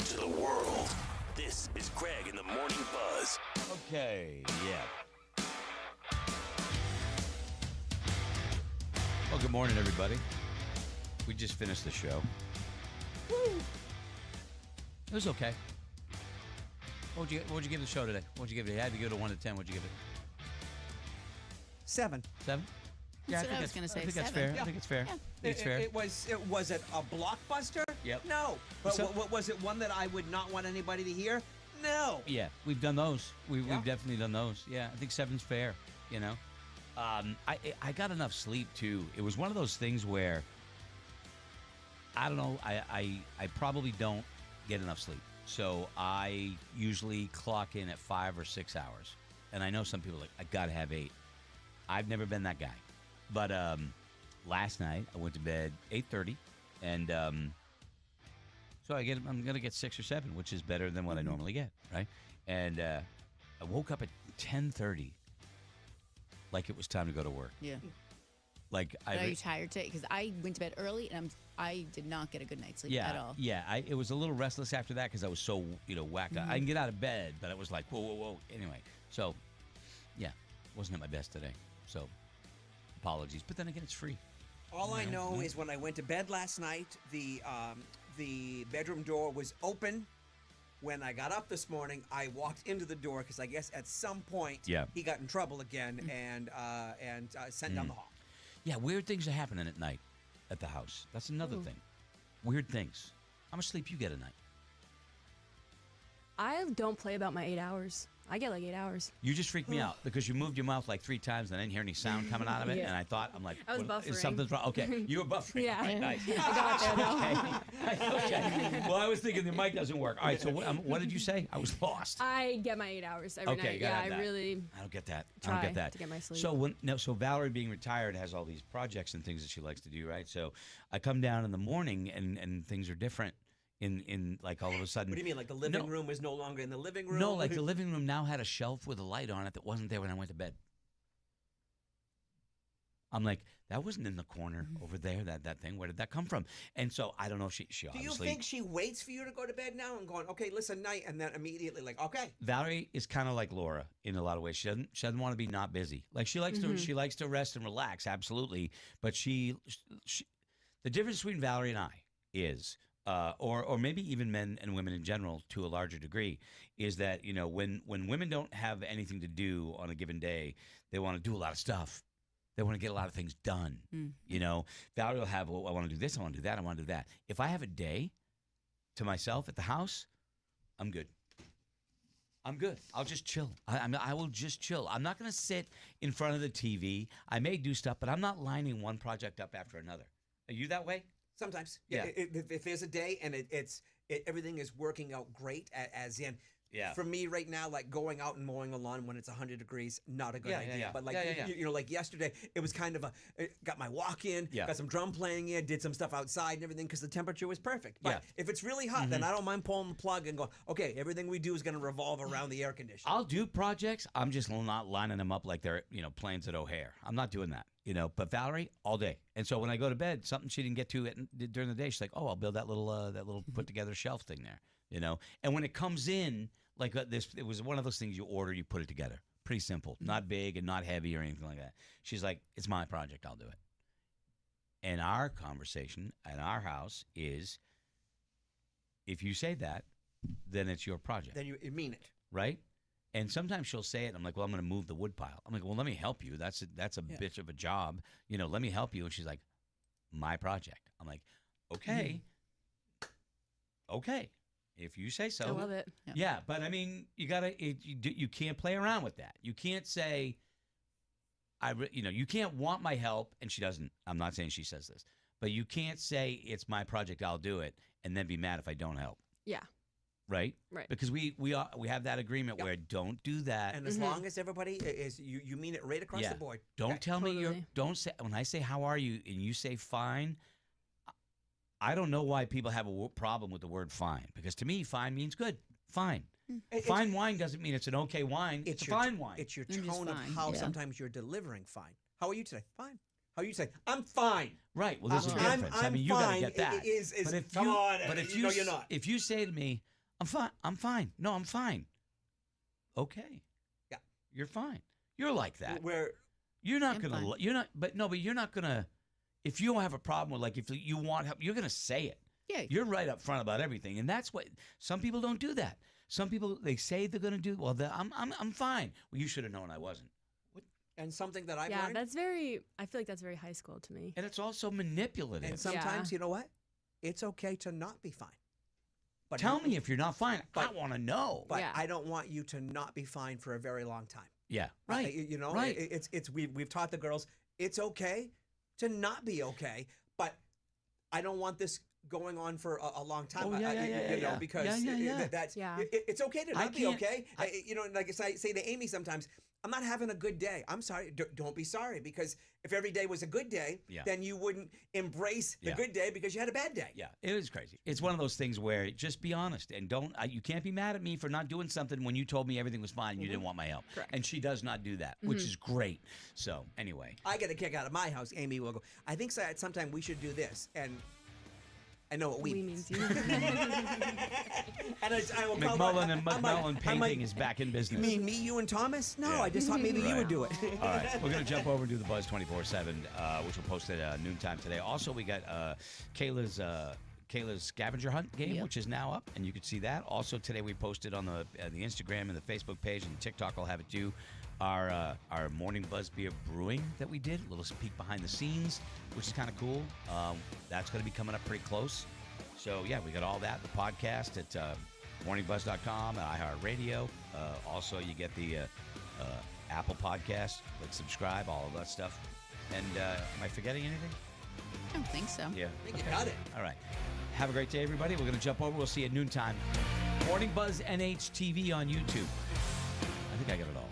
to the world. This is Greg in the Morning Buzz. Okay, yeah. Well, good morning, everybody. We just finished the show. Woo! It was okay. What would you give the show today? What would you give it? You had to go to 1 to 10. What'd you give it? 7. 7? Yeah, That's what I was going to say. I think that's 7. fair. I think it's fair. Yeah. I think it's fair. It was it a blockbuster? Yep. No. But So- was it one that I would not want anybody to hear? No. Yeah, we've done those. We've Yeah. definitely done those. Yeah, I think 7's fair. You know, I got enough sleep too. It was one of those things where I don't know. I probably don't get enough sleep, so I usually clock in at 5 or 6 hours. And I know some people are like, I gotta have 8. I've never been that guy, but last night I went to bed 8:30, and so I'm gonna get 6 or 7, which is better than what I normally get, right? And I woke up at 10:30, like it was time to go to work. Yeah. Like But are you tired today? Because I went to bed early and I did not get a good night's sleep at all. Yeah, it was a little restless after that because I was so whacked out. I can get out of bed, but it was like whoa. Anyway, so yeah, wasn't at my best today. So apologies, but then again, it's free. All I know is when I went to bed last night, the bedroom door was open. When I got up this morning, I walked into the door because I guess at some point he got in trouble again and sent down the hall. Yeah, weird things are happening at night at the house. That's another thing. Weird things. How much sleep you get at night? I don't play about my 8 hours. I get like 8 hours. You just freaked me out because you moved your mouth like 3 times and I didn't hear any sound coming out of it. Yeah. And I'm like, I was what- buffering. something's wrong. Okay, you were buffering. Yeah. All right, nice. I got there though. Okay. Well, I was thinking the mic doesn't work. All right, so what did you say? I was lost. I get my 8 hours every Okay, night. you gotta Yeah, have I that. really I don't get that. I try don't get that. to get my sleep. So Valerie being retired has all these projects and things that she likes to do, right? So I come down in the morning and things are different. In like all of a sudden. What do you mean? Like the living room was no longer in the living room? No, like the living room now had a shelf with a light on it that wasn't there when I went to bed. I'm like, that wasn't in the corner over there, that thing. Where did that come from? And so I don't know if she Do obviously... you think she waits for you to go to bed now and going, okay, listen, night, and then immediately like, okay. Valerie is kind of like Laura in a lot of ways. She doesn't want to be not busy. Like she likes to rest and relax, absolutely. But she the difference between Valerie and I is... or maybe even men and women in general to a larger degree, is that, when women don't have anything to do on a given day, they want to do a lot of stuff. They want to get a lot of things done. Valerie will have, I want to do this, I want to do that, I want to do that. If I have a day to myself at the house, I'm good. I'm good. I'll just chill. I will just chill. I'm not going to sit in front of the TV. I may do stuff, but I'm not lining one project up after another. Are you that way? Sometimes, Yeah. If there's a day and everything is working out great, as in, for me right now, like going out and mowing a lawn when it's 100 degrees, not a good idea. yeah. But like like yesterday, it was kind of got my walk in, got some drum playing in, did some stuff outside and everything because the temperature was perfect. But if it's really hot, then I don't mind pulling the plug and going, okay, everything we do is going to revolve around the air conditioning. I'll do projects. I'm just not lining them up like they're planes at O'Hare. I'm not doing that. But Valerie, all day. And so when I go to bed, something she didn't get to during the day, she's like, "Oh, I'll build that little put together shelf thing there." And when it comes in like this, it was one of those things you order, you put it together. Pretty simple, not big and not heavy or anything like that. She's like, "It's my project. I'll do it." And our conversation at our house is, if you say that, then it's your project. Then you mean it. Right? And sometimes she'll say it, and I'm like, well, I'm going to move the wood pile. I'm like, well, let me help you. That's a bitch of a job. Let me help you. And she's like, my project. I'm like, okay. Okay. If you say so. I love it. Yeah, but I mean, you can't play around with that. You can't say, you can't want my help, and she doesn't. I'm not saying she says this, but you can't say it's my project, I'll do it, and then be mad if I don't help. Yeah. Right? Right. Because we have that agreement where don't do that. And as long as everybody is, you mean it right across the board. Don't tell me Totally. don't say, when I say, how are you? And you say fine. I don't know why people have a problem with the word fine. Because to me, fine means good. Fine. Fine wine doesn't mean it's an okay wine. It's a fine wine. It's your just tone of fine, how yeah. sometimes you're delivering fine. How are you today? Fine. How are you today? I'm fine. Right. Well, there's a I'm- difference. I I'm mean, you got to fine. get that. Is but if come you, on, but if you know you, you're not. If you say to me, I'm fine. I'm fine. No, I'm fine. Okay. Yeah. You're fine. You're like that. Where You're not I'm gonna. fine. You're not. But you're not gonna. If you don't have a problem with, like, if you want help, you're gonna say it. Yeah. You're right up front about everything, and that's what some people don't do. That some people, they say they're gonna do. Well, I'm fine. Well, you should have known I wasn't. and something that I've Yeah, learned. that's very. I feel like that's very high school to me. And it's also manipulative. And sometimes, you know what? It's okay to not be fine. But Tell me if you're not fine. I but- want to know. But Yeah. I don't want you to not be fine for a very long time. Yeah. Right. You know, Right. we've taught the girls it's okay to not be okay, but I don't want this going on for a long time. Oh, yeah, you know, yeah. because Yeah. that's Yeah. it's okay to I not be can't- okay. You know, like I say to Amy sometimes, I'm not having a good day. I'm sorry. Don't be sorry, because if every day was a good day, Yeah. then you wouldn't embrace the Yeah. good day because you had a bad day. Yeah, it was crazy. It's one of those things where just be honest and don't. You can't be mad at me for not doing something when you told me everything was fine and you didn't want my help. Correct. And she does not do that, which is great. So anyway, I get a kick out of my house. Amy will go, I think sometime we should do this. And I know what we mean. means you. And I will McMullen and I'm like- McMullen I'm Painting like, is back in You business. mean me, you, and Thomas? No, Yeah. I just thought maybe you Right. would do it. All right, we're gonna jump over and do the Buzz 24/7, which will post at noontime today. Also, we got Kayla's scavenger hunt game, Yep. which is now up, and you can see that. Also, today we posted on the Instagram and the Facebook page, and TikTok will have it too. Our morning Buzz beer brewing that we did, a little peek behind the scenes, which is kind of cool. That's going to be coming up pretty close. So yeah, we got all that. The podcast at morningbuzz.com, iHeartRadio. Also, you get the Apple Podcast. Click subscribe, all of that stuff. And am I forgetting anything? I don't think so. Yeah. I think you got it. All right. Have a great day, everybody. We're going to jump over. We'll see you at noontime. Morning Buzz NHTV on YouTube. I think I got it all.